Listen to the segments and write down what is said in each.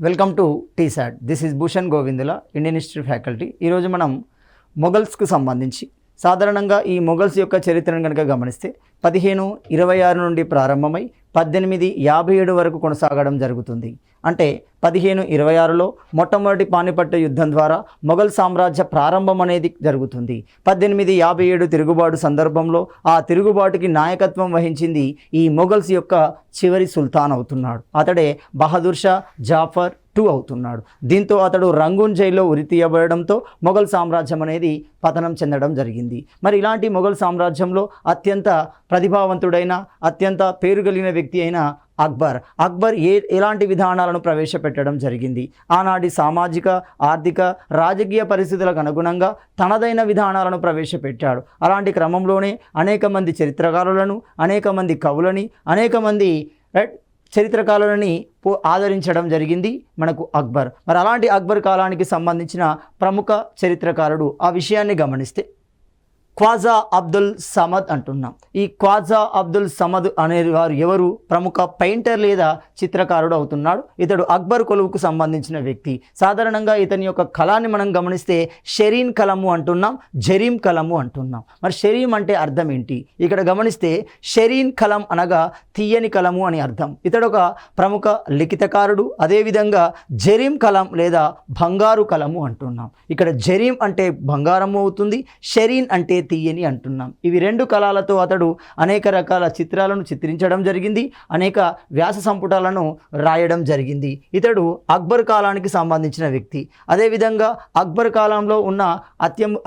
Welcome to T-SAT. This is Bhushan Govindula, Indian history faculty. ఈరోజు మనం మొఘల్స్కు సంబంధించి సాధారణంగా ఈ మొఘల్స్ యొక్క చరిత్రను కనుక గమనిస్తే 1526 నుండి ప్రారంభమై 1857 వరకు కొనసాగడం జరుగుతుంది. అంటే 1526లో మొట్టమొదటి పానిపట్టు యుద్ధం ద్వారా మొఘల్ సామ్రాజ్య ప్రారంభం అనేది జరుగుతుంది. 1857 తిరుగుబాటు సందర్భంలో ఆ తిరుగుబాటుకి నాయకత్వం వహించింది ఈ మొఘల్స్ యొక్క చివరి సుల్తాన్ అవుతున్నాడు. అతడే బహదూర్ షా జాఫర్ II అవుతున్నాడు. దీంతో అతడు రంగూన్ జైల్లో ఉరితీయబడడంతో మొఘల్ సామ్రాజ్యం అనేది పతనం చెందడం జరిగింది. మరి ఇలాంటి మొఘల్ సామ్రాజ్యంలో అత్యంత ప్రతిభావంతుడైన అత్యంత పేరుగలిగిన వ్యక్తి అయిన అక్బర్ ఎలాంటి విధానాలను ప్రవేశపెట్టడం జరిగింది. ఆనాటి సామాజిక ఆర్థిక రాజకీయ పరిస్థితులకు అనుగుణంగా తనదైన విధానాలను ప్రవేశపెట్టాడు. అలాంటి క్రమంలోనే అనేక మంది చరిత్రకారులను, అనేక మంది కవులని, అనేక మంది చరిత్రకారులని ఆదరించడం జరిగింది మనకు అక్బర్. మరి అలాంటి అక్బర్ కాలానికి సంబంధించిన ప్రముఖ చరిత్రకారుడు ఆ విషయాన్ని గమనిస్తే ఖ్వాజా అబ్దుల్ సమద్ అంటున్నాం. ఈ ఖ్వాజా అబ్దుల్ సమద్ అనేవారు ఎవరు? ప్రముఖ పెయింటర్ లేదా చిత్రకారుడు అవుతున్నాడు. ఇతడు అక్బర్ కొలువుకు సంబంధించిన వ్యక్తి. సాధారణంగా ఇతని యొక్క కళాన్ని మనం గమనిస్తే షెరీన్ కలము అంటున్నాం, జరీం కలము అంటున్నాం. మరి షెరీం అంటే అర్థం ఏంటి? ఇక్కడ గమనిస్తే షెరీన్ కలం అనగా తీయని కలము అని అర్థం. ఇతడు ఒక ప్రముఖ లిఖితకారుడు. అదేవిధంగా జరీం కలం లేదా బంగారు కలము అంటున్నాం. ఇక్కడ జరీం అంటే బంగారము అవుతుంది, షెరీన్ అంటే తీయని అంటున్నాం. ఇవి రెండు కళాలతో అతడు అనేక రకాల చిత్రాలను చిత్రించడం జరిగింది, అనేక వ్యాస సంపుటాలను రాయడం జరిగింది. ఇతడు అక్బర్ కాలానికి సంబంధించిన వ్యక్తి. అదేవిధంగా అక్బర్ కాలంలో ఉన్న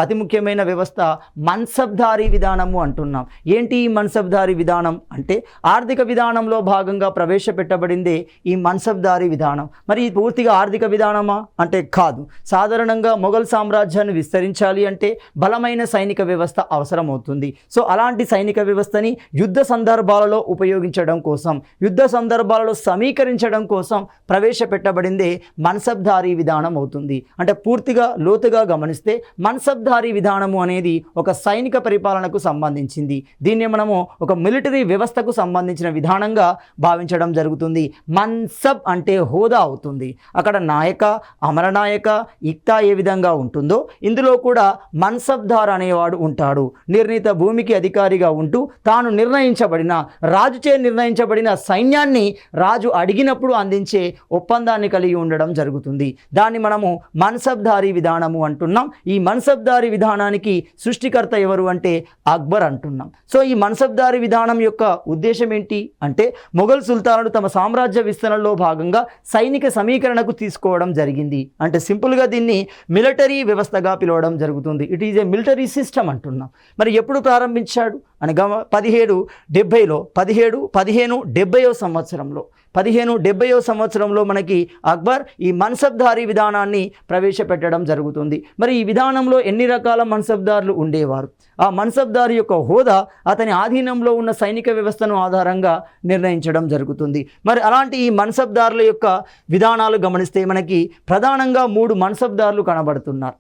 అతి ముఖ్యమైన వ్యవస్థ మన్సబ్దారీ విధానము అంటున్నాం. ఏంటి ఈ మన్సబ్దారీ విధానం అంటే ఆర్థిక విధానంలో భాగంగా ప్రవేశపెట్టబడిందే ఈ మన్సబ్దారీ విధానం. మరి ఇది పూర్తిగా ఆర్థిక విధానమా అంటే కాదు. సాధారణంగా మొఘల్ సామ్రాజ్యాన్ని విస్తరించాలి అంటే బలమైన సైనిక వ్యవస్థ అవసరమవుతుంది. సో అలాంటి సైనిక వ్యవస్థని యుద్ధ సందర్భాలలో ఉపయోగించడం కోసం, యుద్ధ సందర్భాలలో సమీకరించడం కోసం ప్రవేశపెట్టబడిందే మన్సబ్దారీ విధానం అవుతుంది. అంటే పూర్తిగా లోతుగా గమనిస్తే మన్సబ్దారీ విధానము అనేది ఒక సైనిక పరిపాలనకు సంబంధించింది. దీన్ని మనము ఒక మిలిటరీ వ్యవస్థకు సంబంధించిన విధానంగా భావించడం జరుగుతుంది. మన్సబ్ అంటే హోదా అవుతుంది. అక్కడ నాయక, అమరనాయక, ఇక్తా ఏ విధంగా ఉంటుందో ఇందులో కూడా మన్సబ్దార్ అనేవాడు ఉంటాడు. నిర్ణీత భూమికి అధికారిగా ఉంటూ తాను రాజుచే నిర్ణయించబడిన సైన్యాన్ని రాజు అడిగినప్పుడు అందించే ఒప్పందాన్ని కలిగి ఉండడం జరుగుతుంది. దాన్ని మనము మన్సబ్దారీ విధానము అంటున్నాం. ఈ మన్సబ్దారీ విధానానికి సృష్టికర్త ఎవరు అంటే అక్బర్ అంటున్నాం. సో ఈ మన్సబ్దారీ విధానం యొక్క ఉద్దేశం ఏంటి అంటే మొఘల్ సుల్తానులు తమ సామ్రాజ్య విస్తరణలో భాగంగా సైనిక సమీకరణకు తీసుకోవడం జరిగింది. అంటే సింపుల్గా దీన్ని మిలిటరీ వ్యవస్థగా పిలవడం జరుగుతుంది. It is a military system అంటున్నాం. మరి ఎప్పుడు ప్రారంభించాడు అనగా 1570 సంవత్సరంలో మనకి అక్బర్ ఈ మన్సబ్దారీ విధానాన్ని ప్రవేశపెట్టడం జరుగుతుంది. మరి ఈ విధానంలో ఎన్ని రకాల మన్సబ్దారులు ఉండేవారు? ఆ మన్సబ్దారు యొక్క హోదా అతని ఆధీనంలో ఉన్న సైనిక వ్యవస్థను ఆధారంగా నిర్ణయించడం జరుగుతుంది. మరి అలాంటి ఈ మన్సబ్దారుల యొక్క విధానాలు గమనిస్తే మనకి ప్రధానంగా 3 మన్సబ్దారులు కనబడుతున్నారు.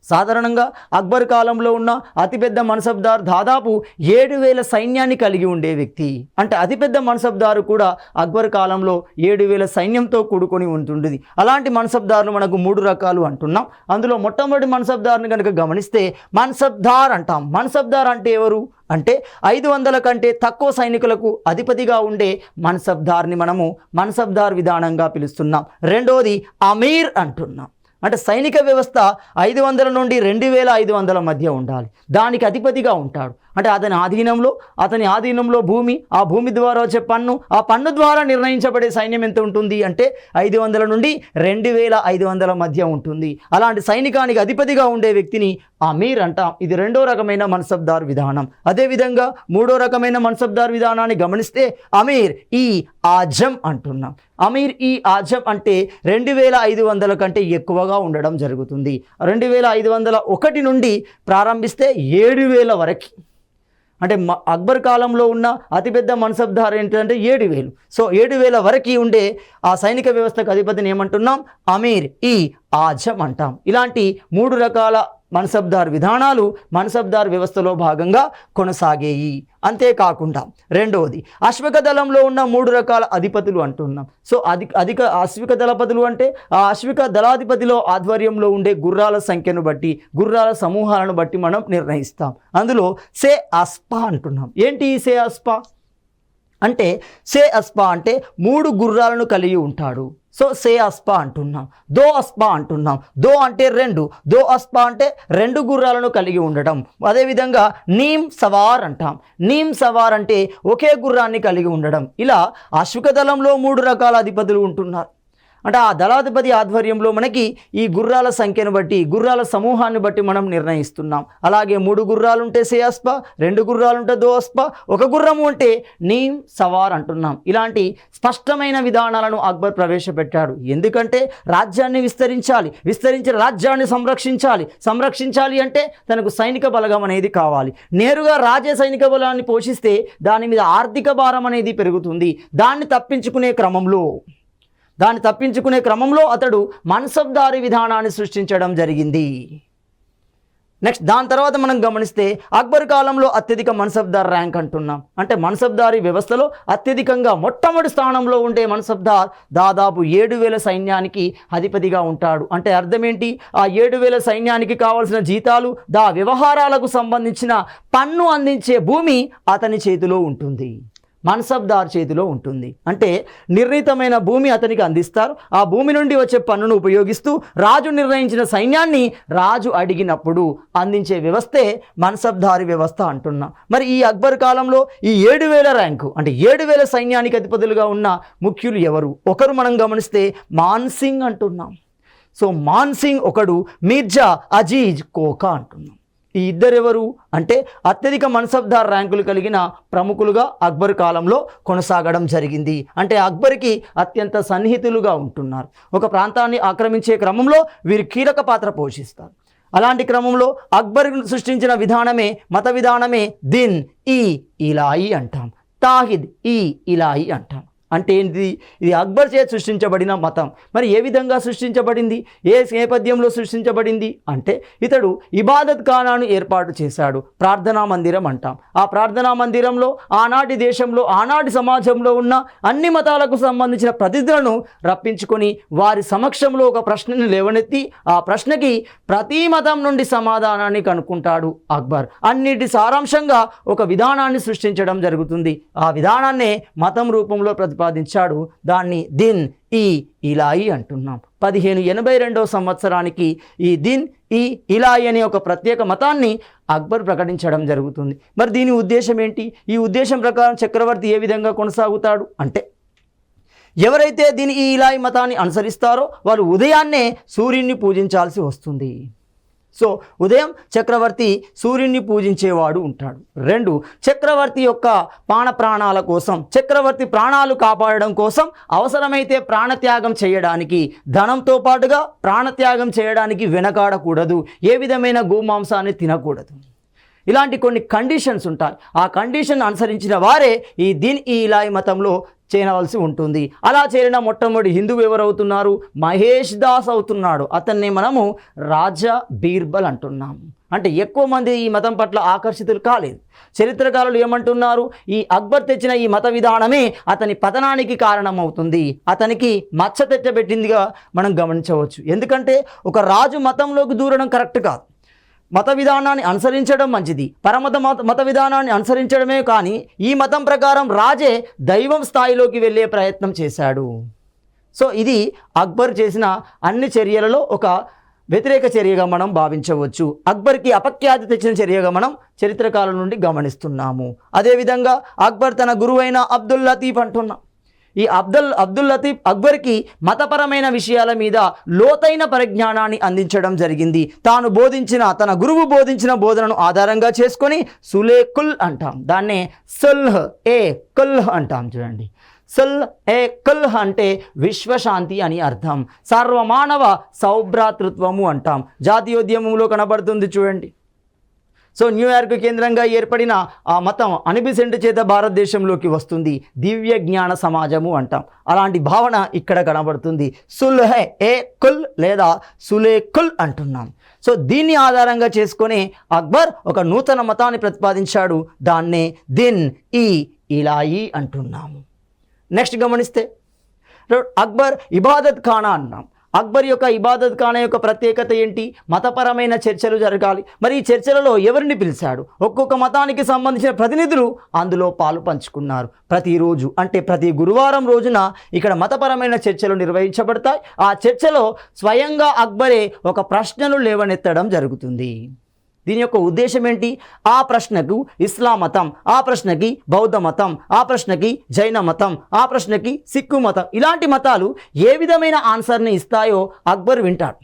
సాధారణంగా అక్బర్ కాలంలో ఉన్న అతిపెద్ద మన్సబ్దార్ దాదాపు 7000 సైన్యాన్ని కలిగి ఉండే వ్యక్తి. అంటే అతిపెద్ద మన్సబ్దారు కూడా అక్బర్ కాలంలో 7000 సైన్యంతో కూడుకొని ఉంటుండేది. అలాంటి మన్సబ్దారులు మనకు 3 రకాలు అంటున్నాం. అందులో మొట్టమొదటి మన్సబ్దార్ని కనుక గమనిస్తే మన్సబ్దార్ అంటాం. మన్సబ్దార్ అంటే ఎవరు అంటే 500 కంటే తక్కువ సైనికులకు అధిపతిగా ఉండే మన్సబ్దార్ని మనము మన్సబ్దార్ విధానంగా పిలుస్తున్నాం. రెండోది అమీర్ అంటున్నాం. అంటే సైనిక వ్యవస్థ 500 నుండి 2500 మధ్య ఉండాలి. దానికి అధిపతిగా ఉంటాడు. అంటే అతని ఆధీనంలో భూమి, ఆ భూమి ద్వారా వచ్చే పన్ను, ఆ పన్ను ద్వారా నిర్ణయించబడే సైన్యం ఎంత ఉంటుంది అంటే 500 నుండి 2500 మధ్య ఉంటుంది. అలాంటి సైనికానికి అధిపతిగా ఉండే వ్యక్తిని అమీర్ అంటాం. ఇది రెండో రకమైన మన్సబ్దార్ విధానం. అదేవిధంగా మూడో రకమైన మన్సబ్దార్ విధానాన్ని గమనిస్తే అమీర్ ఈ ఆజం అంటున్నాం. అమీర్ ఈ ఆజం అంటే 2500 కంటే ఎక్కువగా ఉండడం జరుగుతుంది. 2501 నుండి ప్రారంభిస్తే 7000 వరకు. అంటే అక్బర్ కాలంలో ఉన్న అతిపెద్ద మన్సబ్దార్ ఏంటంటే 7000. సో 7000 వరకు ఉండే ఆ సైనిక వ్యవస్థకు అధిపతిని ఏమంటున్నాం? అమీర్ ఈ ఆజం అంటాం. ఇలాంటి 3 రకాల మన్సబ్దార్ విధానాలు మన్సబ్దార్ వ్యవస్థలో భాగంగా కొనసాగేయి. అంతేకాకుండా రెండవది అశ్విక దళంలో ఉన్న 3 రకాల అధిపతులు అంటున్నాం. సో అధిక అశ్విక దళపతులు అంటే ఆ అశ్విక దళాధిపతిలో ఆధ్వర్యంలో ఉండే గుర్రాల సంఖ్యను బట్టి, గుర్రాల సమూహాలను బట్టి మనం నిర్ణయిస్తాం. అందులో సే అస్పా అంటున్నాం. ఏంటి ఈ సే అస్పా అంటే? సే అస్పా అంటే 3 గుర్రాలను కలిగి ఉంటాడు. సో సే అస్పా అంటున్నాం. దో అస్పా అంటున్నాం. దో అంటే 2, దో అస్పా అంటే 2 గుర్రాలను కలిగి ఉండటం. అదేవిధంగా నీమ్ సవార్ అంటాం. నీమ్ సవార్ అంటే ఒకే గుర్రాన్ని కలిగి ఉండడం. ఇలా అశ్విక దళంలో 3 రకాల అధిపతులు ఉంటున్నారు. అంటే ఆ దళాధిపతి ఆధ్వర్యంలో మనకి ఈ గుర్రాల సంఖ్యను బట్టి, గుర్రాల సమూహాన్ని బట్టి మనం నిర్ణయిస్తున్నాం. అలాగే 3 గుర్రాలు ఉంటే సే అస్పా, 2 గుర్రాలు ఉంటే దో అస్పా, 1 గుర్రము ఉంటే నీమ్ సవార్ అంటున్నాం. ఇలాంటి స్పష్టమైన విధానాలను అక్బర్ ప్రవేశపెట్టాడు. ఎందుకంటే రాజ్యాన్ని విస్తరించిన రాజ్యాన్ని సంరక్షించాలి అంటే తనకు సైనిక బలగం అనేది కావాలి. నేరుగా రాజే సైనిక బలాన్ని పోషిస్తే దాని మీద ఆర్థిక భారం అనేది పెరుగుతుంది. దాన్ని తప్పించుకునే క్రమంలో అతడు మన్సబ్దారీ విధానాన్ని సృష్టించడం జరిగింది. నెక్స్ట్ దాని తర్వాత మనం గమనిస్తే అక్బర్ కాలంలో అత్యధిక మన్సబ్దార్ ర్యాంక్ అంటున్నాం. అంటే మన్సబ్దారీ వ్యవస్థలో అత్యధికంగా మొట్టమొదటి స్థానంలో ఉండే మన్సబ్దార్ దాదాపు 7,000 సైన్యానికి అధిపతిగా ఉంటాడు. అంటే అర్థం ఏంటి? ఆ 7,000 సైన్యానికి కావాల్సిన జీతాలు, వ్యవహారాలకు సంబంధించిన పన్ను అందించే భూమి అతని చేతిలో ఉంటుంది, మన్సబ్దార్ చేతిలో ఉంటుంది. అంటే నిర్ణీతమైన భూమి అతనికి అందిస్తారు. ఆ భూమి నుండి వచ్చే పన్నును ఉపయోగిస్తూ రాజు నిర్ణయించిన సైన్యాన్ని రాజు అడిగినప్పుడు అందించే వ్యవస్థే మన్సబ్దారీ వ్యవస్థ అంటున్నాం. మరి ఈ అక్బర్ కాలంలో ఈ 7,000 ర్యాంకు అంటే 7,000 సైన్యానికి అధిపతులుగా ఉన్న ముఖ్యులు ఎవరు? ఒకరు మనం గమనిస్తే మాన్సింగ్ అంటున్నాం. సో మాన్సింగ్ ఒకడు, మీర్జా అజీజ్ కోకా అంటున్నాం. ఈ ఇద్దరెవరు అంటే అత్యధిక మన్సబ్దార్ ర్యాంకులు కలిగిన ప్రముఖులుగా అక్బర్ కాలంలో కొనసాగడం జరిగింది. అంటే అక్బర్కి అత్యంత సన్నిహితులుగా ఉంటున్నారు. ఒక ప్రాంతాన్ని ఆక్రమించే క్రమంలో వీరు కీలక పాత్ర పోషిస్తారు. అలాంటి క్రమంలో అక్బర్ సృష్టించిన విధానమే, మత విధానమే దిన్ ఈ ఇలాయి అంటాం, తాహిద్ ఈ ఇలాయి అంటాం. అంటే ఏంటిది? ఇది అక్బర్ చే సృష్టించబడిన మతం. మరి ఏ విధంగా సృష్టించబడింది, ఏ నేపథ్యంలో సృష్టించబడింది అంటే ఇతడు ఇబాదత్ ఖానాను ఏర్పాటు చేశాడు. ప్రార్థనా మందిరం అంటాం. ఆ ప్రార్థనా మందిరంలో ఆనాటి దేశంలో, ఆనాటి సమాజంలో ఉన్న అన్ని మతాలకు సంబంధించిన ప్రతినిధులను రప్పించుకొని వారి సమక్షంలో ఒక ప్రశ్నని లేవనెత్తి ఆ ప్రశ్నకి ప్రతి మతం నుండి సమాధానాన్ని కనుక్కుంటాడు అక్బర్. అన్నిటి సారాంశంగా ఒక విధానాన్ని సృష్టించడం జరుగుతుంది. ఆ విధానాన్నే మతం రూపంలో ప్రతిపాదించాడు. దాన్ని దిన్ ఈ ఇలాయి అంటున్నాం. 1582 సంవత్సరానికి ఈ దిన్ ఈ ఇలాయి అనే ఒక ప్రత్యేక మతాన్ని అక్బర్ ప్రకటించడం జరుగుతుంది. మరి దీని ఉద్దేశం ఏంటి? ఈ ఉద్దేశం ప్రకారం చక్రవర్తి ఏ విధంగా కొనసాగుతాడు అంటే, ఎవరైతే దీని ఈ ఇలాయి మతాన్ని అనుసరిస్తారో వాళ్ళు ఉదయాన్నే సూర్యుడిని పూజించాల్సి వస్తుంది. సో ఉదయం చక్రవర్తి సూర్యుడిని పూజించేవాడు ఉంటాడు. 2 చక్రవర్తి యొక్క ప్రాణాల కోసం, చక్రవర్తి ప్రాణాలు కాపాడడం కోసం అవసరమైతే ప్రాణత్యాగం చేయడానికి, ధనంతో పాటుగా ప్రాణత్యాగం చేయడానికి వెనకాడకూడదు. ఏ విధమైన గోమాంసాన్ని తినకూడదు. ఇలాంటి కొన్ని కండిషన్స్ ఉంటాయి. ఆ కండిషన్ అనుసరించిన వారే ఈ దిన్ ఈ ఇలాయి మతంలో చేరవలసి ఉంటుంది. అలా చేరిన మొట్టమొదటి హిందువు ఎవరవుతున్నారు? మహేష్ దాస్ అవుతున్నాడు. అతన్ని మనము రాజా బీర్బల్ అంటున్నాము. అంటే ఎక్కువ మంది ఈ మతం పట్ల ఆకర్షితులు కాలేదు. చరిత్రకారులు ఏమంటున్నారు? ఈ అక్బర్ తెచ్చిన ఈ మత విధానమే అతని పతనానికి కారణమవుతుంది, అతనికి మచ్చ తెచ్చబెట్టిందిగా మనం గమనించవచ్చు. ఎందుకంటే ఒక రాజు మతంలోకి దూరడం కరెక్ట్ కాదు. మత విధానాన్ని అనుసరించడం మంచిది, మత విధానాన్ని అనుసరించడమే. కానీ ఈ మతం ప్రకారం రాజే దైవం స్థాయిలోకి వెళ్ళే ప్రయత్నం చేశాడు. సో ఇది అక్బర్ చేసిన అన్ని చర్యలలో ఒక వ్యతిరేక చర్యగా మనం భావించవచ్చు. అక్బర్కి అపఖ్యాతి తెచ్చిన చర్యగా మనం చరిత్రకారుల నుండి గమనిస్తున్నాము. అదేవిధంగా అక్బర్ తన గురువైన అబ్దుల్ లతీఫ్ అంటున్నాం. ఈ అబ్దుల్ లతీఫ్ అక్బర్కి మతపరమైన విషయాల మీద లోతైన పరిజ్ఞానాన్ని అందించడం జరిగింది. తన గురువు బోధించిన బోధనను ఆధారంగా చేసుకొని సులేకుల్ అంటాం. దాన్నే సుల్హ్ ఏ కుల్హ్ అంటాం. చూడండి, సుల్హ్ ఏ కుల్హ్ అంటే విశ్వశాంతి అని అర్థం. సర్వమానవ సౌభ్రాతృత్వము అంటాం. జాతీయోద్యమంలో కనబడుతుంది చూడండి. సో న్యూయార్క్ కేంద్రంగా ఏర్పడిన ఆ మతం అనిబిసెంట్ చేత భారతదేశంలోకి వస్తుంది. దివ్య జ్ఞాన సమాజము అంటాం. అలాంటి భావన ఇక్కడ కనబడుతుంది. సుల్హే ఏ కుల్ లేదా సులే కుల్ అంటున్నాం. సో దీన్ని ఆధారంగా చేసుకొని అక్బర్ ఒక నూతన మతాన్ని ప్రతిపాదించాడు. దాన్నే దిన్ ఈ ఇలాయి అంటున్నాము. నెక్స్ట్ గమనిస్తే అక్బర్ ఇబాదత్ ఖానా అన్నాం. అక్బర్ యొక్క ఇబాదత్ ఖానా యొక్క ప్రత్యేకత ఏంటి? మతపరమైన చర్చలు జరగాలి. మరి ఈ చర్చలలో ఎవరిని పిలిచాడు? ఒక్కొక్క మతానికి సంబంధించిన ప్రతినిధులు అందులో పాలు పంచుకున్నారు. ప్రతిరోజు అంటే ప్రతి గురువారం రోజున ఇక్కడ మతపరమైన చర్చలు నిర్వహించబడతాయి. ఆ చర్చలో స్వయంగా అక్బరే ఒక ప్రశ్నలు లేవనెత్తడం జరుగుతుంది. దీని యొక్క ఉద్దేశం ఏంటి? ఆ ప్రశ్నకు ఇస్లాం మతం, ఆ ప్రశ్నకి బౌద్ధ మతం, ఆ ప్రశ్నకి జైన మతం, ఆ ప్రశ్నకి సిక్కు మతం, ఇలాంటి మతాలు ఏ విధమైన ఆన్సర్ని ఇస్తాయో అక్బర్ వింటాడు.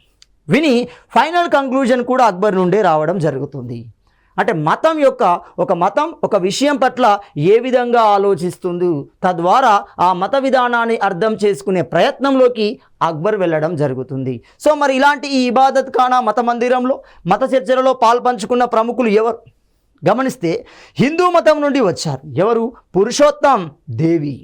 విని ఫైనల్ కంక్లూజన్ కూడా అక్బర్ నుండే రావడం జరుగుతుంది. అంటే మతం ఒక విషయం పట్ల ఏ విధంగా ఆలోచిస్తుంది, తద్వారా ఆ మత విధానాన్ని అర్థం చేసుకునే ప్రయత్నంలోకి అక్బర్ వెళ్ళడం జరుగుతుంది. సో మరి ఇలాంటి ఈ ఇబాదత్ ఖానా మత మందిరంలో మత చర్చలలో పాల్పంచుకున్న ప్రముఖులు ఎవరు గమనిస్తే హిందూ మతం నుండి వచ్చారు. ఎవరు? పురుషోత్తం దేవి.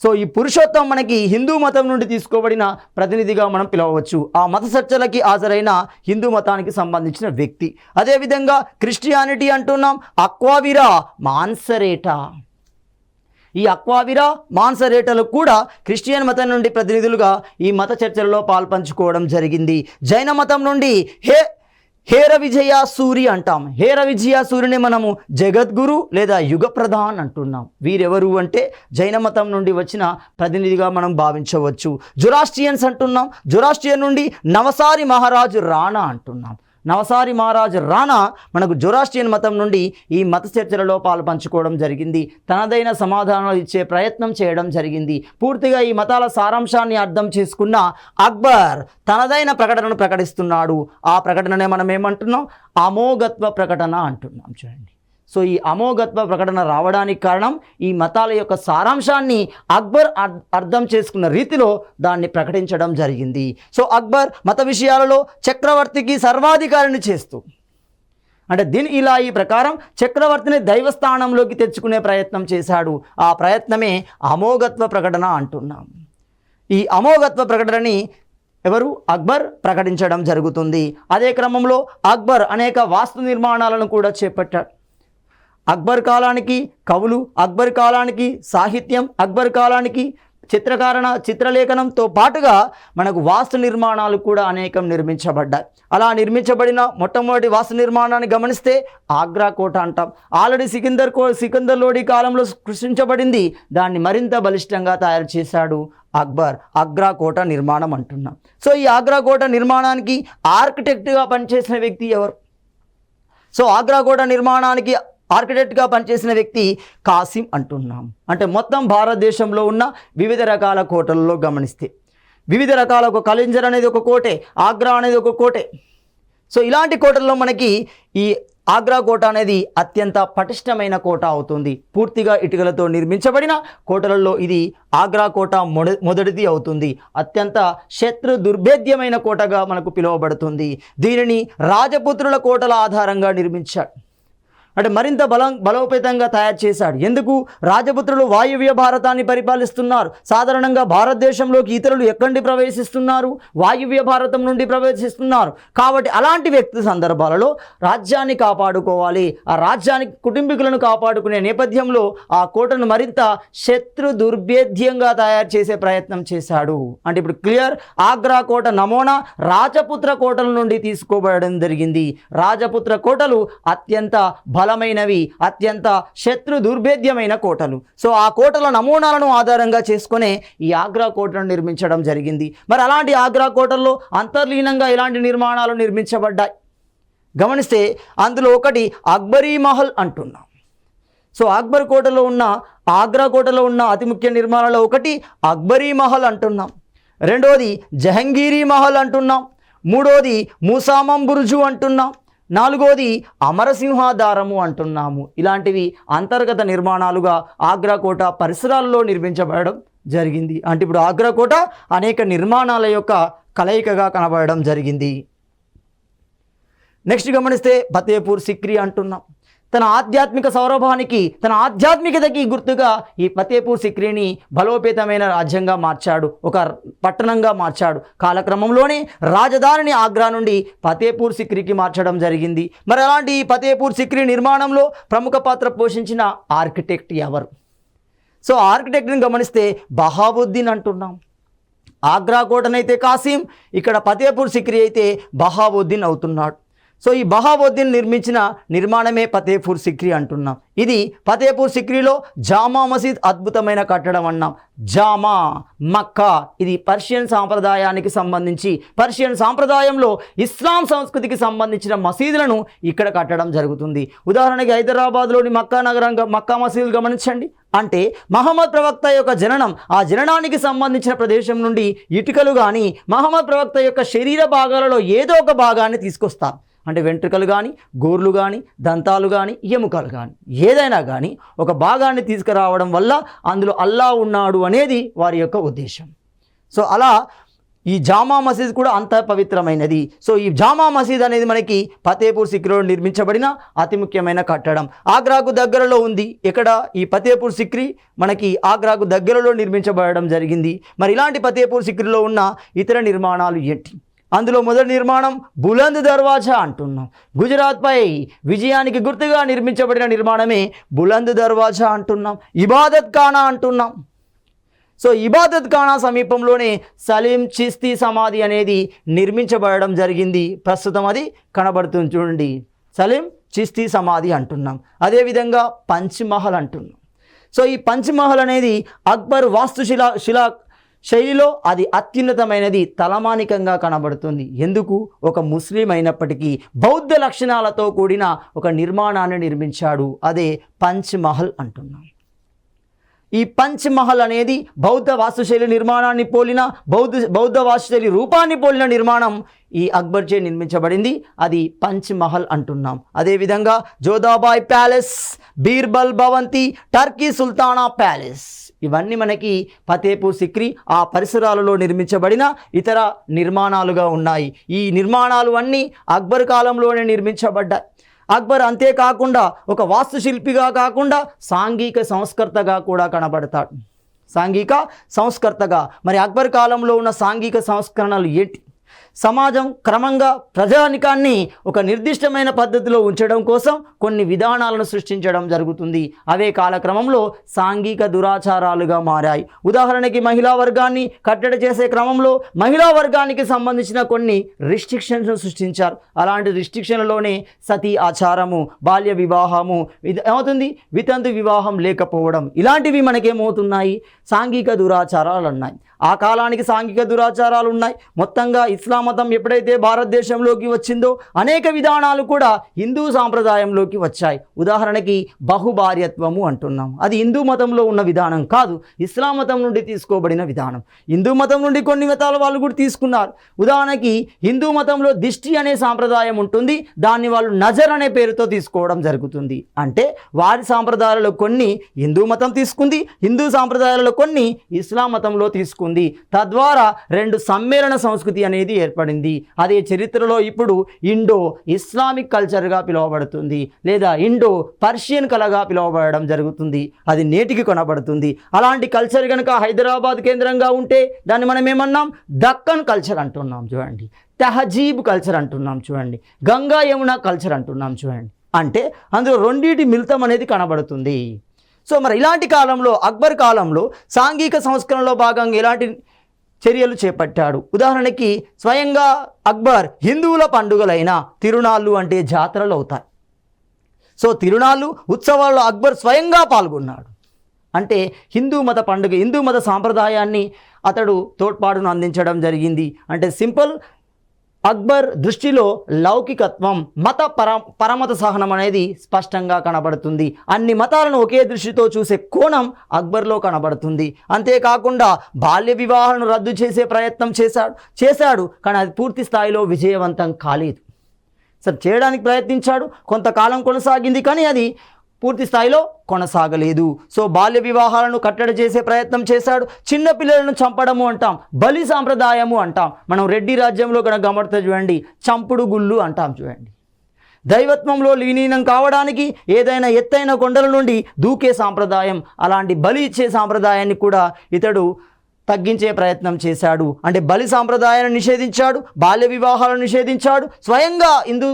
సో ఈ పురుషోత్తం మనకి హిందూ మతం నుండి తీసుకోబడిన ప్రతినిధిగా మనం పిలవవచ్చు. ఆ మత చర్చలకి హాజరైన హిందూ మతానికి సంబంధించిన వ్యక్తి. అదేవిధంగా క్రిస్టియానిటీ అంటున్నాం. అక్వావిరా మాన్సరేటా, ఈ అక్వావిరా మాన్సరేటలు కూడా క్రిస్టియన్ మతం నుండి ప్రతినిధులుగా ఈ మత చర్చలలో పాల్పంచుకోవడం జరిగింది. జైన మతం నుండి హేర విజయ సూరి అంటాం. హేర విజయ సూరిని మనము జగద్గురు లేదా యుగ ప్రధాన్ అంటున్నాం. వీరెవరు అంటే జైన మతం నుండి వచ్చిన ప్రతినిధిగా మనం భావించవచ్చు. జొరాస్ట్రియన్స్ అంటున్నాం. జొరాస్ట్రియన్ నుండి నవసారి మహారాజు రాణా అంటున్నాం. నవసారి మహారాజు రాణా మనకు జొరాస్ట్రియన్ మతం నుండి ఈ మత చర్చలలో పాల్పంచుకోవడం జరిగింది. తనదైన సమాధానాలు ఇచ్చే ప్రయత్నం చేయడం జరిగింది. పూర్తిగా ఈ మతాల సారాంశాన్ని అర్థం చేసుకున్న అక్బర్ తనదైన ప్రకటనను ప్రకటిస్తున్నాడు. ఆ ప్రకటననే మనం ఏమంటున్నాం? అమోఘత్వ ప్రకటన అంటున్నాం. చూడండి, సో ఈ అమోఘత్వ ప్రకటన రావడానికి కారణం ఈ మతాల యొక్క సారాంశాన్ని అక్బర్ అర్థం చేసుకున్న రీతిలో దాన్ని ప్రకటించడం జరిగింది. సో అక్బర్ మత విషయాలలో చక్రవర్తికి సర్వాధికారిని చేస్తూ, అంటే దిన్ ఇలాయి ప్రకారం చక్రవర్తిని దైవస్థానంలోకి తెచ్చుకునే ప్రయత్నం చేశాడు. ఆ ప్రయత్నమే అమోఘత్వ ప్రకటన అంటున్నాం. ఈ అమోఘత్వ ప్రకటనని ఎవరు? అక్బర్ ప్రకటించడం జరుగుతుంది. అదే క్రమంలో అక్బర్ అనేక వాస్తు నిర్మాణాలను కూడా చేపట్టాడు. అక్బర్ కాలానికి కవులు, అక్బర్ కాలానికి సాహిత్యం, అక్బర్ కాలానికి చిత్రలేఖనంతో పాటుగా మనకు వాస్తు నిర్మాణాలు కూడా అనేకం నిర్మించబడ్డాయి. అలా నిర్మించబడిన మొట్టమొదటి వాస్తు నిర్మాణాన్ని గమనిస్తే ఆగ్రా కోట అంటాం. ఆల్రెడీ సికందర్ లోడి కాలంలో సృష్టించబడింది. దాన్ని మరింత బలిష్టంగా తయారు చేశాడు అక్బర్. ఆగ్రా కోట నిర్మాణం అంటున్నాం. సో ఈ ఆగ్రా కోట నిర్మాణానికి ఆర్కిటెక్ట్గా పనిచేసిన వ్యక్తి ఎవరు? సో ఆగ్రా కోట నిర్మాణానికి ఆర్కిటెక్ట్గా పనిచేసిన వ్యక్తి కాసిం అంటున్నాం. అంటే మొత్తం భారతదేశంలో ఉన్న వివిధ రకాల కోటలలో గమనిస్తే వివిధ రకాల ఒక కళింజర్ అనేది ఒక కోటే, ఆగ్రా అనేది ఒక కోటే. సో ఇలాంటి కోటల్లో మనకి ఈ ఆగ్రా కోట అనేది అత్యంత పటిష్టమైన కోట అవుతుంది. పూర్తిగా ఇటుకలతో నిర్మించబడిన కోటలలో ఇది ఆగ్రా కోట మొదటిది అవుతుంది. అత్యంత శత్రు దుర్భేద్యమైన కోటగా మనకు పిలువబడుతుంది. దీనిని రాజపుత్రుల కోటల ఆధారంగా నిర్మించాడు. అంటే మరింత బలోపేతంగా తయారు చేశాడు. ఎందుకు? రాజపుత్రులు వాయువ్య భారతాన్ని పరిపాలిస్తున్నారు. సాధారణంగా భారతదేశంలోకి ఇతరులు ఎక్కడి ప్రవేశిస్తున్నారు? వాయువ్య భారతం నుండి ప్రవేశిస్తున్నారు. కాబట్టి అలాంటి వ్యక్తి సందర్భాలలో రాజ్యాన్ని కాపాడుకోవాలి. ఆ రాజ్యానికి కుటుంబీకులను కాపాడుకునే నేపథ్యంలో ఆ కోటను మరింత శత్రు దుర్భేద్యంగా తయారు చేసే ప్రయత్నం చేశాడు. అంటే ఇప్పుడు క్లియర్, ఆగ్రా కోట నమూనా రాజపుత్ర కోటల నుండి తీసుకోబడడం జరిగింది. రాజపుత్ర కోటలు అత్యంత బలమైనవి, అత్యంత శత్రు దుర్భేద్యమైన కోటలు. సో ఆ కోటల నమూనాలను ఆధారంగా చేసుకునే ఈ ఆగ్రా కోటను నిర్మించడం జరిగింది. మరి అలాంటి ఆగ్రా కోటల్లో అంతర్లీనంగా ఎలాంటి నిర్మాణాలు నిర్మించబడ్డాయి గమనిస్తే అందులో ఒకటి అక్బరీ మహల్ అంటున్నాం. సో ఆగ్రా కోటలో ఉన్న అతి ముఖ్య నిర్మాణాలలో ఒకటి అక్బరీ మహల్ అంటున్నాం. రెండోది జహంగీరీ మహల్ అంటున్నాం. మూడోది మూసామం బుర్జు అంటున్నాం. నాలుగోది అమరసింహాధారము అంటున్నాము. ఇలాంటివి అంతర్గత నిర్మాణాలుగా ఆగ్రా కోట పరిసరాల్లో నిర్మించబడడం జరిగింది. అంటే ఇప్పుడు ఆగ్రా కోట అనేక నిర్మాణాల యొక్క కలయికగా కనబడడం జరిగింది. నెక్స్ట్ గమనిస్తే ఫతేపూర్ సిక్రీ అంటున్నాం. తన ఆధ్యాత్మిక సౌరభానికి, తన ఆధ్యాత్మికతకి గుర్తుగా ఈ ఫతేపూర్ సిక్రీని బలోపేతమైన రాజ్యంగా మార్చాడు, ఒక పట్టణంగా మార్చాడు. కాలక్రమంలోనే రాజధానిని ఆగ్రా నుండి ఫతేపూర్ సిక్రీకి మార్చడం జరిగింది. మరి అలాంటి ఈ ఫతేపూర్ సిక్రీ నిర్మాణంలో ప్రముఖ పాత్ర పోషించిన ఆర్కిటెక్ట్ ఎవరు? సో ఆర్కిటెక్ట్ని గమనిస్తే బహావుద్దీన్ అంటున్నాం. ఆగ్రా కోటనైతే కాసిం, ఇక్కడ ఫతేపూర్ సిక్రీ అయితే బహావుద్దీన్ అవుతున్నాడు. సో ఈ బహావుద్దీన్ నిర్మించిన నిర్మాణమే ఫతేపూర్ సిక్రీ అంటున్నాం. ఇది ఫతేపూర్ సిక్రీలో జామా మసీద్ అద్భుతమైన కట్టడం అన్నాం. జామా మక్కా, ఇది పర్షియన్ సాంప్రదాయానికి సంబంధించి, పర్షియన్ సాంప్రదాయంలో ఇస్లాం సంస్కృతికి సంబంధించిన మసీదులను ఇక్కడ కట్టడం జరుగుతుంది. ఉదాహరణకి హైదరాబాద్లోని మక్కా నగరం, మక్కా మసీదులు గమనించండి. అంటే మహమ్మద్ ప్రవక్త యొక్క జననం, ఆ జననానికి సంబంధించిన ప్రదేశం నుండి ఇటుకలు కానీ మహమ్మద్ ప్రవక్త యొక్క శరీర భాగాలలో ఏదో ఒక భాగాన్ని తీసుకొస్తారు. అంటే వెంట్రుకలు కానీ, గోర్లు కానీ, దంతాలు కానీ, ఎముకలు కానీ, ఏదైనా కానీ ఒక భాగాన్ని తీసుకురావడం వల్ల అందులో అల్లా ఉన్నాడు అనేది వారి యొక్క ఉద్దేశం. సో అలా ఈ జామా మసీద్ కూడా అంత పవిత్రమైనది. సో ఈ జామా మసీద్ అనేది మనకి ఫతేపూర్ సిక్రీలో నిర్మించబడిన అతి ముఖ్యమైన కట్టడం. ఆగ్రాకు దగ్గరలో ఉంది. ఇక్కడ ఈ ఫతేపూర్ సిక్రీ మనకి ఆగ్రాకు దగ్గరలో నిర్మించబడడం జరిగింది. మరి ఇలాంటి ఫతేపూర్ సిక్రీలో ఉన్న ఇతర నిర్మాణాలు ఏంటి? అందులో మొదటి నిర్మాణం బులంద్ దర్వాజా అంటున్నాం. గుజరాత్పై విజయానికి గుర్తుగా నిర్మించబడిన నిర్మాణమే బులంద్ దర్వాజా అంటున్నాం. ఇబాదత్ ఖానా అంటున్నాం. సో ఇబాదత్ ఖానా సమీపంలోనే సలీం చిస్తీ సమాధి అనేది నిర్మించబడడం జరిగింది. ప్రస్తుతం అది కనబడుతుంది చూడండి, సలీం చిస్తీ సమాధి అంటున్నాం. అదేవిధంగా పంచ్మహల్ అంటున్నాం. సో ఈ పంచ్మహల్ అనేది అక్బర్ వాస్తుశిలా శైలిలో అది అత్యున్నతమైనది, తలమానికంగా కనబడుతుంది. ఎందుకు? ఒక ముస్లిం అయినప్పటికీ బౌద్ధ లక్షణాలతో కూడిన ఒక నిర్మాణాన్ని నిర్మించాడు. అదే పంచ్మహల్ అంటున్నాం. ఈ పంచ్మహల్ అనేది బౌద్ధ వాస్తుశైలి నిర్మాణాన్ని పోలిన, బౌద్ధ వాస్తుశైలి రూపాన్ని పోలిన నిర్మాణం ఈ అక్బర్చే నిర్మించబడింది. అది పంచ్మహల్ అంటున్నాం. అదేవిధంగా జోధాబాయ్ ప్యాలెస్, బీర్బల్ భవంతి, టర్కీ సుల్తానా ప్యాలెస్, ఇవన్నీ మనకి ఫతేపూర్ సిక్రీ ఆ పరిసరాలలో నిర్మించబడిన ఇతర నిర్మాణాలుగా ఉన్నాయి. ఈ నిర్మాణాలు అన్నీ అక్బర్ కాలంలోనే నిర్మించబడ్డాయి. అక్బర్ అంతేకాకుండా ఒక వాస్తుశిల్పిగా కాకుండా సాంఘిక సంస్కర్తగా కూడా కనబడతాడు. సాంఘిక సంస్కర్తగా. మరి అక్బర్ కాలంలో ఉన్న సాంఘిక సంస్కరణలు ఏంటి? సమాజం క్రమంగా ప్రజానికాన్ని ఒక నిర్దిష్టమైన పద్ధతిలో ఉంచడం కోసం కొన్ని విధానాలను సృష్టించడం జరుగుతుంది. అవే కాలక్రమంలో సాంఘిక దురాచారాలుగా మారాయి. ఉదాహరణకి మహిళా వర్గాన్ని కట్టడి చేసే క్రమంలో మహిళా వర్గానికి సంబంధించిన కొన్ని రిస్ట్రిక్షన్స్ సృష్టించారు. అలాంటి రిస్ట్రిక్షన్లలోనే సతీ ఆచారము, బాల్య వివాహము, ఏమవుతుంది వితంతు వివాహం లేకపోవడం, ఇలాంటివి మనకేమవుతున్నాయి? సాంఘిక దురాచారాలు ఉన్నాయి. ఆ కాలానికి సాంఘిక దురాచారాలు ఉన్నాయి. మొత్తంగా ఇస్లాం మతం ఎప్పుడైతే భారతదేశంలోకి వచ్చిందో అనేక విధానాలు కూడా హిందూ సాంప్రదాయంలోకి వచ్చాయి. ఉదాహరణకి బహుభార్యత్వము అంటున్నాం. అది హిందూ మతంలో ఉన్న విధానం కాదు, ఇస్లాం మతం నుండి తీసుకోబడిన విధానం. హిందూ మతం నుండి కొన్ని మతాల వాళ్ళు కూడా తీసుకున్నారు. ఉదాహరణకి హిందూ మతంలో దిష్టి అనే సాంప్రదాయం ఉంటుంది. దాన్ని వాళ్ళు నజర్ అనే పేరుతో తీసుకోవడం జరుగుతుంది. అంటే వారి సాంప్రదాయాలలో కొన్ని హిందూ మతం తీసుకుంది, హిందూ సాంప్రదాయాలలో కొన్ని ఇస్లాం మతంలో తీసుకుంది. తద్వారా రెండు సమ్మేళన సంస్కృతి అనేది ఏర్పడింది. అదే చరిత్రలో ఇప్పుడు ఇండో ఇస్లామిక్ కల్చర్గా పిలువబడుతుంది, లేదా ఇండో పర్షియన్ కళగా పిలువబడడం జరుగుతుంది. అది నేటికి కొనబడుతుంది. అలాంటి కల్చర్ కనుక హైదరాబాద్ కేంద్రంగా ఉంటే దాన్ని మనం ఏమన్నాం? దక్కన్ కల్చర్ అంటున్నాం చూడండి, తహజీబ్ కల్చర్ అంటున్నాం చూడండి, గంగా యమున కల్చర్ అంటున్నాం చూడండి. అంటే అందులో రెండింటి మిళితం అనేది కనబడుతుంది. సో మరి ఇలాంటి కాలంలో, అక్బర్ కాలంలో సాంఘిక సంస్కరణలో భాగంగా ఎలాంటి చర్యలు చేపట్టాడు? ఉదాహరణకి స్వయంగా అక్బర్ హిందువుల పండుగలైన తిరునాళ్ళు అంటే జాతరలు అవుతాయి. సో తిరునాళ్ళు ఉత్సవాల్లో అక్బర్ స్వయంగా పాల్గొన్నాడు. అంటే హిందూ మత పండుగ, హిందూ మత సాంప్రదాయాన్ని అతడు తోడ్పాటును అందించడం జరిగింది. అంటే సింపుల్, అక్బర్ దృష్టిలో లౌకికత్వం, పరమత సహనం అనేది స్పష్టంగా కనబడుతుంది. అన్ని మతాలను ఒకే దృష్టితో చూసే కోణం అక్బర్లో కనబడుతుంది. అంతేకాకుండా బాల్య వివాహాలను రద్దు చేసే ప్రయత్నం చేశాడు కానీ అది పూర్తి స్థాయిలో విజయవంతం కాలేదు. సరే, చేయడానికి ప్రయత్నించాడు, కొంతకాలం కొనసాగింది, కానీ అది పూర్తి స్థాయిలో కొనసాగలేదు. సో బాల్య వివాహాలను కట్టడి చేసే ప్రయత్నం చేశాడు. చిన్న పిల్లలను చంపడము అంటాం, బలి సాంప్రదాయము అంటాం. మనం రెడ్డి రాజ్యంలో కనుక గమనిస్తే చూడండి, చంపుడు గుళ్ళు అంటాం చూడండి. దైవత్వంలో విలీనం కావడానికి ఏదైనా ఎత్తైన కొండల నుండి దూకే సాంప్రదాయం, అలాంటి బలి ఇచ్చే సాంప్రదాయాన్ని కూడా ఇతడు తగ్గించే ప్రయత్నం చేశాడు. అంటే బలి సాంప్రదాయాన్ని నిషేధించాడు, బాల్య వివాహాలను నిషేధించాడు, స్వయంగా హిందూ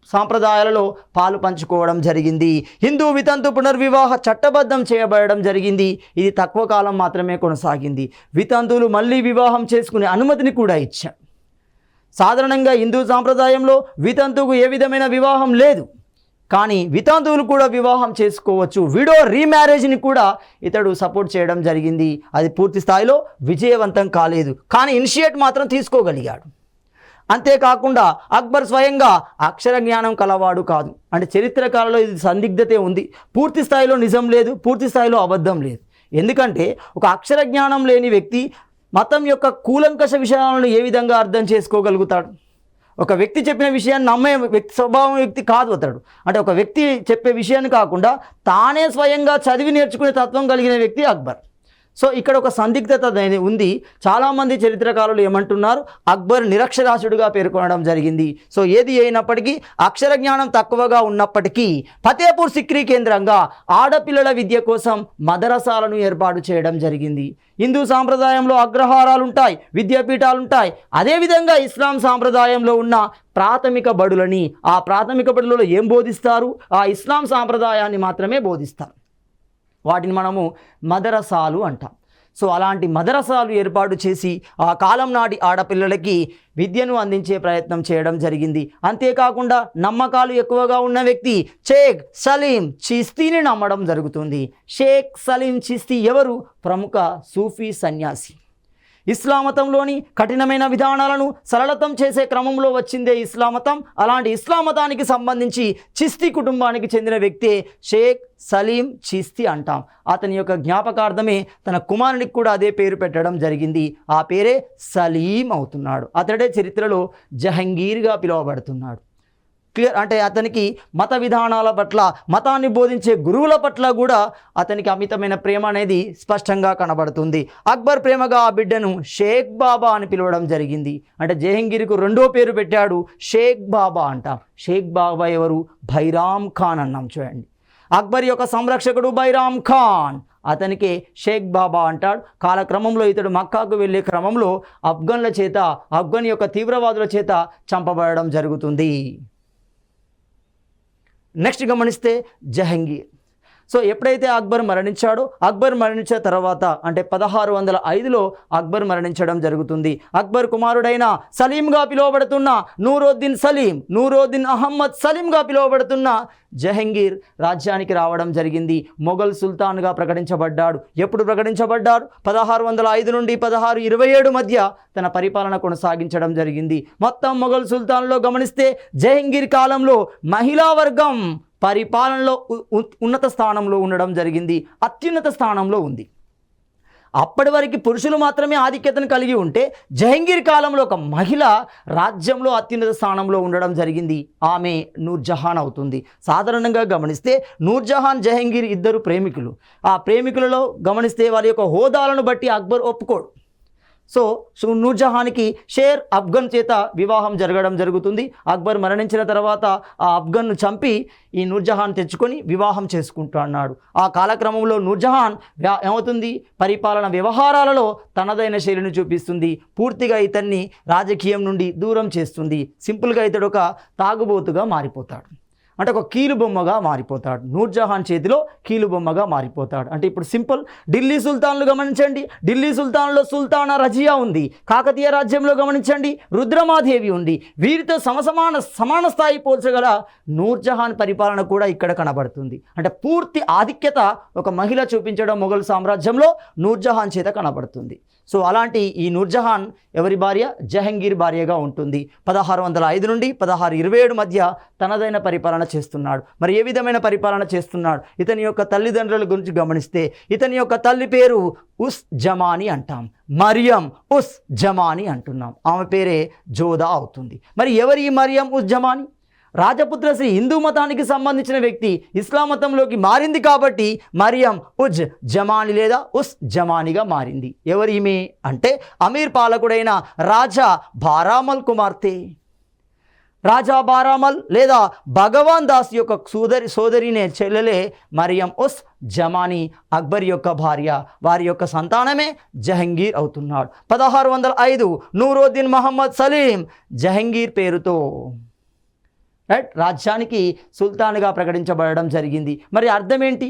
సాంప్రదాయాలలో పాలు పంచుకోవడం జరిగింది. హిందూ వితంతు పునర్వివాహ చట్టబద్ధం చేయబడడం జరిగింది. ఇది తక్కువ కాలం మాత్రమే కొనసాగింది. వితంతువులు మళ్ళీ వివాహం చేసుకునే అనుమతిని కూడా ఇచ్చాడు. సాధారణంగా హిందూ సాంప్రదాయంలో వితంతువుకు ఏ విధమైన వివాహం లేదు, కానీ వితంతువులు కూడా వివాహం చేసుకోవచ్చు. విడో రీమ్యారేజ్ని కూడా ఇతడు సపోర్ట్ చేయడం జరిగింది. అది పూర్తి స్థాయిలో విజయవంతం కాలేదు, కానీ ఇనిషియేట్ మాత్రం తీసుకోగలిగాడు. అంతేకాకుండా అక్బర్ స్వయంగా అక్షర జ్ఞానం కలవాడు కాదు. అంటే చరిత్రకాలలో ఇది సందిగ్ధతే ఉంది. పూర్తి స్థాయిలో నిజం లేదు, పూర్తి స్థాయిలో అబద్ధం లేదు. ఎందుకంటే ఒక అక్షర జ్ఞానం లేని వ్యక్తి మతం యొక్క కూలంకష విషయాలను ఏ విధంగా అర్థం చేసుకోగలుగుతాడు? ఒక వ్యక్తి చెప్పిన విషయాన్ని నమ్మే వ్యక్తి స్వభావం వ్యక్తి కాదు అతడు. అంటే ఒక వ్యక్తి చెప్పే విషయాన్ని కాకుండా తానే స్వయంగా చదివి నేర్చుకునే తత్వం కలిగిన వ్యక్తి అక్బర్. సో ఇక్కడ ఒక సందిగ్ధత ఉంది. చాలామంది చరిత్రకారులు ఏమంటున్నారు, అక్బర్ నిరక్షరాస్యుడిగా పేర్కొనడం జరిగింది. సో ఏది అయినప్పటికీ అక్షర జ్ఞానం తక్కువగా ఉన్నప్పటికీ ఫతేపూర్ సిక్రీ కేంద్రంగా ఆడపిల్లల విద్య కోసం మదరసాలను ఏర్పాటు చేయడం జరిగింది. హిందూ సాంప్రదాయంలో అగ్రహారాలు ఉంటాయి, విద్యాపీఠాలు ఉంటాయి. అదేవిధంగా ఇస్లాం సాంప్రదాయంలో ఉన్న ప్రాథమిక బడులని, ఆ ప్రాథమిక బడులలో ఏం బోధిస్తారు? ఆ ఇస్లాం సాంప్రదాయాన్ని మాత్రమే బోధిస్తారు. వాటిని మనము మదరసాలు అంటాం. సో అలాంటి మదరసాలు ఏర్పాటు చేసి ఆ కాలం నాటి ఆడపిల్లలకి విద్యను అందించే ప్రయత్నం చేయడం జరిగింది. అంతేకాకుండా నమ్మకాలు ఎక్కువగా ఉన్న వ్యక్తి షేక్ సలీం చిస్తీని నమ్మడం జరుగుతుంది. షేక్ సలీం చిస్తీ ఎవరు? ప్రముఖ సూఫీ సన్యాసి. ఇస్లాం మతంలోని కఠినమైన విధానాలను సరళతం చేసే క్రమంలో వచ్చిందే ఇస్లాం మతం. అలాంటి ఇస్లాం మతానికి సంబంధించి చిస్తీ కుటుంబానికి చెందిన వ్యక్తే షేక్ సలీం చిస్తీ అంటాం. అతని యొక్క జ్ఞాపకార్థమే తన కుమారునికి కూడా అదే పేరు పెట్టడం జరిగింది. ఆ పేరే సలీం అవుతున్నాడు. అతడే చరిత్రలో జహంగీర్గా పిలువబడుతున్నాడు. క్లియర్. అంటే అతనికి మత విధానాల పట్ల, మతాన్ని బోధించే గురువుల పట్ల కూడా అతనికి అమితమైన ప్రేమ అనేది స్పష్టంగా కనబడుతుంది. అక్బర్ ప్రేమగా ఆ బిడ్డను షేక్ బాబా అని పిలవడం జరిగింది. అంటే జహంగీర్కు రెండో పేరు పెట్టాడు, షేక్ బాబా అంటాం. షేక్ బాబా ఎవరు? బైరామ్ ఖాన్ అన్నాం. చూడండి, అక్బర్ యొక్క సంరక్షకుడు బైరామ్ ఖాన్, అతనికే షేక్ బాబా అంటాడు. కాలక్రమంలో ఇతడు మక్కాకు వెళ్ళే క్రమంలో ఆఫ్ఘన్ యొక్క తీవ్రవాదుల చేత చంపబడడం జరుగుతుంది. నెక్స్ట్ గమనిస్తే జహంగీర్. సో ఎప్పుడైతే అక్బర్ మరణించాడో, అక్బర్ మరణించిన తర్వాత అంటే 1605లో అక్బర్ మరణించడం జరుగుతుంది. అక్బర్ కుమారుడైన సలీంగా పిలువబడుతున్న నూరోద్దీన్ అహ్మద్ సలీంగా పిలువబడుతున్న జహంగీర్ రాజ్యానికి రావడం జరిగింది. మొఘల్ సుల్తాన్గా ప్రకటించబడ్డాడు. ఎప్పుడు ప్రకటించబడ్డాడు? 1605 నుండి 1627 మధ్య తన పరిపాలన కొనసాగించడం జరిగింది. మొత్తం మొఘల్ సుల్తాన్లో గమనిస్తే జహంగీర్ కాలంలో మహిళా వర్గం పరిపాలనలో ఉన్నత స్థానంలో ఉండడం జరిగింది, అత్యున్నత స్థానంలో ఉంది. అప్పటి వరకు పురుషులు మాత్రమే ఆధిక్యతను కలిగి ఉంటే జహంగీర్ కాలంలో ఒక మహిళ రాజ్యంలో అత్యున్నత స్థానంలో ఉండడం జరిగింది. ఆమె నూర్జహాన్ అవుతుంది. సాధారణంగా గమనిస్తే నూర్జహాన్, జహంగీర్ ఇద్దరు ప్రేమికులు. ఆ ప్రేమికులలో గమనిస్తే వారి యొక్క హోదాలను బట్టి అక్బర్ ఒప్పుకోడు. సో నూర్జహాన్కి షేర్ అఫ్ఘన్ చేత వివాహం జరగడం జరుగుతుంది. అక్బర్ మరణించిన తర్వాత ఆ అఫ్ఘన్ను చంపి ఈ నూర్జహాన్ తెచ్చుకొని వివాహం చేసుకుంటున్నాడు. ఆ కాలక్రమంలో నూర్జహాన్ ఏమవుతుంది? పరిపాలన వ్యవహారాలలో తనదైన శైలిని చూపిస్తుంది. పూర్తిగా ఇతన్ని రాజకీయం నుండి దూరం చేస్తుంది. సింపుల్గా ఇతడు ఒక తాగుబోతుగా మారిపోతాడు. అంటే ఒక కీలుబొమ్మగా మారిపోతాడు. నూర్జహాన్ చేతిలో కీలుబొమ్మగా మారిపోతాడు. అంటే ఇప్పుడు సింపుల్ ఢిల్లీ సుల్తాన్లు గమనించండి. ఢిల్లీ సుల్తాన్లో సుల్తానా రజియా ఉంది. కాకతీయ రాజ్యంలో గమనించండి రుద్రమాదేవి ఉంది. వీరితో సమాన స్థాయి పోల్చగల నూర్జహాన్ పరిపాలన కూడా ఇక్కడ కనబడుతుంది. అంటే పూర్తి ఆధిక్యత ఒక మహిళ చూపించడం మొఘల్ సామ్రాజ్యంలో నూర్జహాన్ చేత కనబడుతుంది. సో అలాంటి ఈ నూర్జహాన్ ఎవరి భార్య? జహంగీర్ భార్యగా ఉంటుంది. 1605 నుండి 1627 మధ్య తనదైన పరిపాలన చేస్తున్నాడు. మరి ఏ విధమైన పరిపాలన చేస్తున్నాడు? ఇతని యొక్క తల్లిదండ్రుల గురించి గమనిస్తే ఇతని యొక్క తల్లి పేరు ఉస్ జమానీ అంటాం, మరియం ఉస్ జమానీ అంటున్నాం. ఆమె పేరే జోదా అవుతుంది. మరి ఎవరి ఈ మరియం ఉస్ జమానీ? రాజపుత్ర శ్రీ హిందూ మతానికి సంబంధించిన వ్యక్తి ఇస్లాం మతంలోకి మారింది కాబట్టి మరియం ఉజ్ జమానీ లేదా ఉస్ జమానీగా మారింది. ఎవరు ఈమె అంటే అమీర్ పాలకుడైన రాజా బారామల్ కుమార్తె. రాజా బారామల్ లేదా భగవాన్ దాస్ యొక్క సోదరినే చెల్లెలే మరియం ఉస్ జమానీ అక్బర్ యొక్క భార్య. వారి యొక్క సంతానమే జహంగీర్ అవుతున్నాడు. 1605 నూరుద్దీన్ మహమ్మద్ సలీం జహంగీర్ పేరుతో రాజ్యానికి సుల్తాన్గా ప్రకటించబడడం జరిగింది. మరి అర్థం ఏంటి?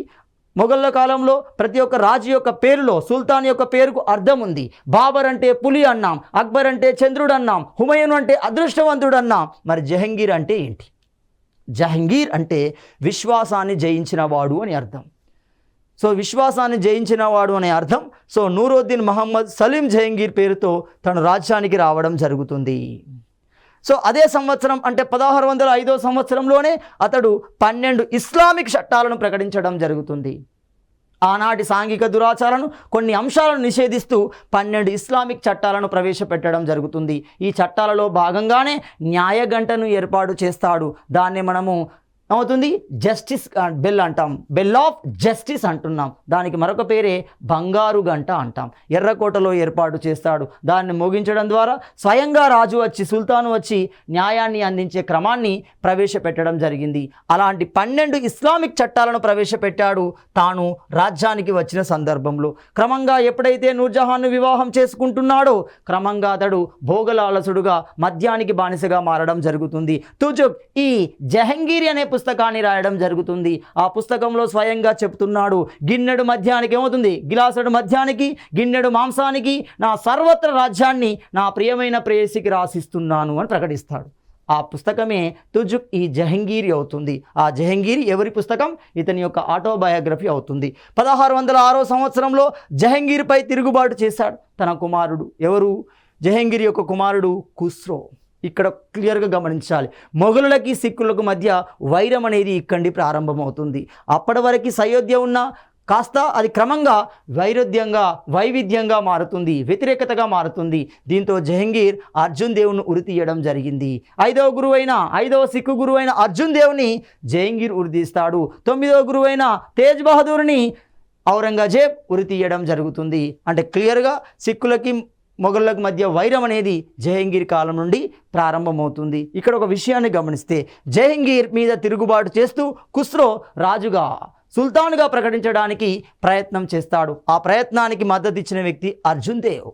మొఘళ్ళ కాలంలో ప్రతి ఒక్క రాజు యొక్క పేరులో సుల్తాన్ యొక్క పేరుకు అర్థం ఉంది. బాబర్ అంటే పులి అన్నాం, అక్బర్ అంటే చంద్రుడు అన్నాం, హుమయూన్ అంటే అదృష్టవంతుడు అన్నాం. మరి జహంగీర్ అంటే ఏంటి? జహంగీర్ అంటే విశ్వాసాన్ని జయించినవాడు అని అర్థం. సో విశ్వాసాన్ని జయించినవాడు అనే అర్థం. సో నూరుద్దీన్ మహమ్మద్ సలీం జహంగీర్ పేరుతో తన రాజ్యానికి రావడం జరుగుతుంది. సో అదే సంవత్సరం అంటే 1605 సంవత్సరంలోనే అతడు 12 ఇస్లామిక్ చట్టాలను ప్రకటించడం జరుగుతుంది. ఆనాటి సాంఘిక దురాచారాలను కొన్ని అంశాలను నిషేధిస్తూ 12 ఇస్లామిక్ చట్టాలను ప్రవేశపెట్టడం జరుగుతుంది. ఈ చట్టాలలో భాగంగానే న్యాయగంటను ఏర్పాటు చేస్తాడు. దాన్ని మనము ఏమవుతుంది? జస్టిస్ బెల్ అంటాం, బెల్ ఆఫ్ జస్టిస్ అంటున్నాం. దానికి మరొక పేరే బంగారు గంట అంటాం. ఎర్రకోటలో ఏర్పాటు చేస్తాడు. దాన్ని మోగించడం ద్వారా స్వయంగా రాజు వచ్చి, సుల్తాను వచ్చి న్యాయాన్ని అందించే క్రమాన్ని ప్రవేశపెట్టడం జరిగింది. అలాంటి 12 ఇస్లామిక్ చట్టాలను ప్రవేశపెట్టాడు తాను రాజ్యానికి వచ్చిన సందర్భంలో. క్రమంగా ఎప్పుడైతే నూర్జహాన్ను వివాహం చేసుకుంటున్నాడో క్రమంగా అతడు భోగలాలసుడుగా మద్యానికి బానిసగా మారడం జరుగుతుంది. తుజుక్ ఈ జహంగీరి అనే పుస్తకాన్ని రాయడం జరుగుతుంది. ఆ పుస్తకంలో స్వయంగా చెప్తున్నాడు, గిన్నెడు మద్యానికి ఏమవుతుంది? గిలాసుడు మద్యానికి, గిన్నెడు మాంసానికి నా సర్వత్ర రాజ్యాన్ని నా ప్రియమైన ప్రేయసికి రాసిస్తున్నాను అని ప్రకటిస్తాడు. ఆ పుస్తకమే తుజుక్ ఈ జహంగీరి అవుతుంది. ఆ జహంగీరి ఎవరి పుస్తకం? ఇతని యొక్క ఆటోబయోగ్రఫీ అవుతుంది. 1606 సంవత్సరంలో జహంగీర్పై తిరుగుబాటు చేశాడు తన కుమారుడు. ఎవరు? జహంగీర్ యొక్క కుమారుడు ఖుస్రో. ఇక్కడ క్లియర్గా గమనించాలి, మొఘలులకి సిక్కులకు మధ్య వైరం అనేది ఇక్కడి ప్రారంభమవుతుంది. అప్పటి వరకు సయోధ్య ఉన్న కాస్త అది క్రమంగా వైవిధ్యంగా మారుతుంది, వ్యతిరేకతగా మారుతుంది. దీంతో జహంగీర్ అర్జున్ దేవుని ఉరి తీయడం జరిగింది. 5వ సిక్కు గురువైన అర్జున్ దేవుని జహంగీర్ ఉరి తీస్తాడు. 9వ గురువైన తేజ్ బహదూర్ని ఔరంగజేబ్ ఉరి తీయడం జరుగుతుంది. అంటే క్లియర్గా సిక్కులకి మొఘళ్ళకు మధ్య వైరం అనేది జహంగీర్ కాలం నుండి ప్రారంభమవుతుంది. ఇక్కడ ఒక విషయాన్ని గమనిస్తే, జహంగీర్ మీద తిరుగుబాటు చేస్తూ ఖుస్రో రాజుగా సుల్తాన్గా ప్రకటించడానికి ప్రయత్నం చేస్తాడు. ఆ ప్రయత్నానికి మద్దతు ఇచ్చిన వ్యక్తి అర్జున్ దేవ్.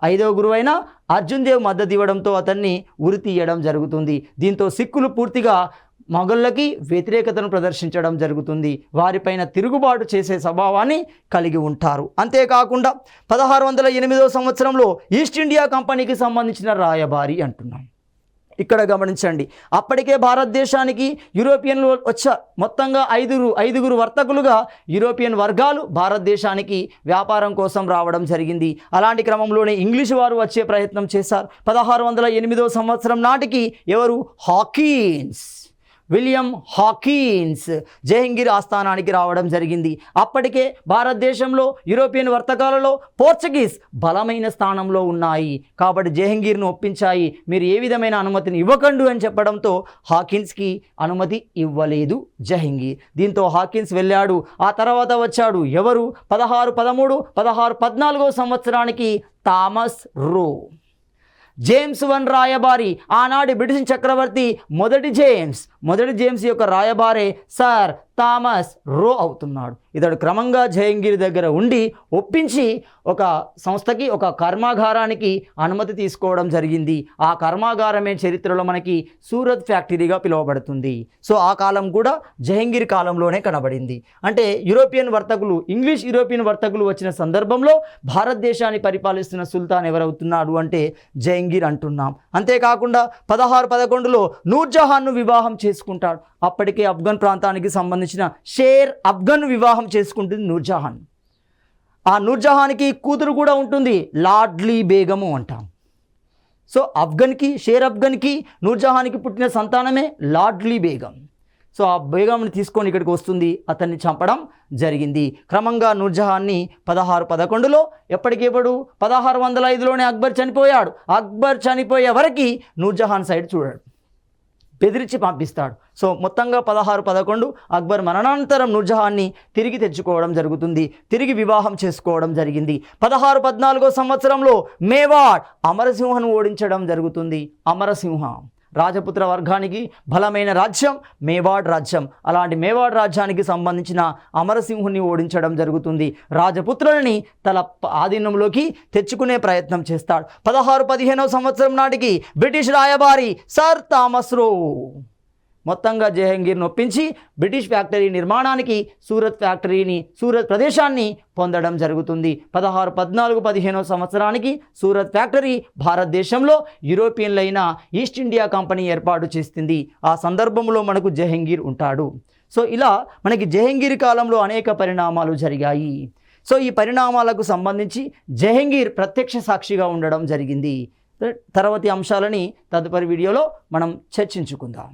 5వ గురువైన అర్జున్ దేవ్ మద్దతు ఇవ్వడంతో అతన్ని ఉరి తీయడం జరుగుతుంది. దీంతో సిక్కులు పూర్తిగా మొఘళ్ళకి వ్యతిరేకతను ప్రదర్శించడం జరుగుతుంది. వారిపైన తిరుగుబాటు చేసే స్వభావాన్ని కలిగి ఉంటారు. అంతేకాకుండా 1608 సంవత్సరంలో ఈస్ట్ ఇండియా కంపెనీకి సంబంధించిన రాయబారి అంటున్నాం. ఇక్కడ గమనించండి, అప్పటికే భారతదేశానికి యూరోపియన్లు వచ్చారు. మొత్తంగా ఐదుగురు వర్తకులుగా యూరోపియన్ వర్గాలు భారతదేశానికి వ్యాపారం కోసం రావడం జరిగింది. అలాంటి క్రమంలోనే ఇంగ్లీషు వారు వచ్చే ప్రయత్నం చేశారు. 1608 సంవత్సరం నాటికి ఎవరు? విలియం హాకిన్స్ జహంగీర్ ఆస్థానానికి రావడం జరిగింది. అప్పటికే భారతదేశంలో యూరోపియన్ వర్తకాలలో పోర్చుగీస్ బలమైన స్థానంలో ఉన్నాయి. కాబట్టి జహంగీర్ను ఒప్పించాయి, మీరు ఏ విధమైన అనుమతిని ఇవ్వకండు అని చెప్పడంతో హాకిన్స్కి అనుమతి ఇవ్వలేదు జహంగీర్. దీంతో హాకిన్స్ వెళ్ళాడు. ఆ తర్వాత వచ్చాడు ఎవరు? 1614 సంవత్సరానికి థామస్ రో. జేమ్స్ I రాయబారి, ఆనాటి బ్రిటిష్ చక్రవర్తి మొదటి జేమ్స్ యొక్క రాయబారే సర్ థామస్ రో అవుతున్నాడు. ఇతడు క్రమంగా జహంగీర్ దగ్గర ఉండి ఒప్పించి ఒక సంస్థకి, ఒక కర్మాగారానికి అనుమతి తీసుకోవడం జరిగింది. ఆ కర్మాగారమే చరిత్రలో మనకి సూరత్ ఫ్యాక్టరీగా పిలువబడుతుంది. సో ఆ కాలం కూడా జహంగీర్ కాలంలోనే కనబడింది. అంటే ఇంగ్లీష్ యూరోపియన్ వర్తకులు వచ్చిన సందర్భంలో భారతదేశాన్ని పరిపాలిస్తున్న సుల్తాన్ ఎవరవుతున్నాడు అంటే జహంగీర్ అంటున్నాం. అంతేకాకుండా 1611లో నూర్జహాన్ను వివాహం చేసుకుంటాడు. అప్పటికే ఆఫ్ఘన్ ప్రాంతానికి సంబంధించిన షేర్ అఫ్ఘన్ వివాహం చేసుకుంటుంది నూర్జహాన్. ఆ నూర్జహాన్కి కూతురు కూడా ఉంటుంది, లాడ్లీ బేగము అంటాం. సో షేర్ అఫ్ఘన్కి నూర్జహాన్కి పుట్టిన సంతానమే లాడ్లీ బేగం. సో ఆ బేగంని తీసుకొని ఇక్కడికి వస్తుంది, అతన్ని చంపడం జరిగింది. క్రమంగా నూర్జహాన్ని 1611లో ఎప్పటికెప్పుడు 1605లోనే అక్బర్ చనిపోయాడు. అక్బర్ చనిపోయే వరకు నూర్జహాన్ సైడ్ చూడాడు, బెదిరించి పంపిస్తాడు. సో మొత్తంగా 1611 అక్బర్ మరణానంతరం నూర్జహాన్ని తిరిగి తెచ్చుకోవడం జరుగుతుంది, తిరిగి వివాహం చేసుకోవడం జరిగింది. 1614 సంవత్సరంలో మేవాడ్ అమరసింహను ఓడించడం జరుగుతుంది. రాజపుత్ర వర్గానికి బలమైన రాజ్యం మేవాడ్ రాజ్యం. అలాంటి మేవాడ్ రాజ్యానికి సంబంధించిన అమరసింహుని ఓడించడం జరుగుతుంది. రాజపుత్రులని తన ఆధీనంలోకి తెచ్చుకునే ప్రయత్నం చేస్తాడు. 1615వ సంవత్సరం నాటికి బ్రిటిష్ రాయబారి సర్ థామస్ రో మొత్తంగా జహంగీర్ను ఒప్పించి బ్రిటిష్ ఫ్యాక్టరీ నిర్మాణానికి సూరత్ ప్రదేశాన్ని పొందడం జరుగుతుంది. 1614-15వ సంవత్సరానికి సూరత్ ఫ్యాక్టరీ భారతదేశంలో యూరోపియన్లైన ఈస్ట్ ఇండియా కంపెనీ ఏర్పాటు చేస్తుంది. ఆ సందర్భంలో మనకు జహంగీర్ ఉంటాడు. సో ఇలా మనకి జహంగీర్ కాలంలో అనేక పరిణామాలు జరిగాయి. సో ఈ పరిణామాలకు సంబంధించి జహంగీర్ ప్రత్యక్ష సాక్షిగా ఉండడం జరిగింది. తర్వాతి అంశాలని తదుపరి వీడియోలో మనం చర్చించుకుందాం.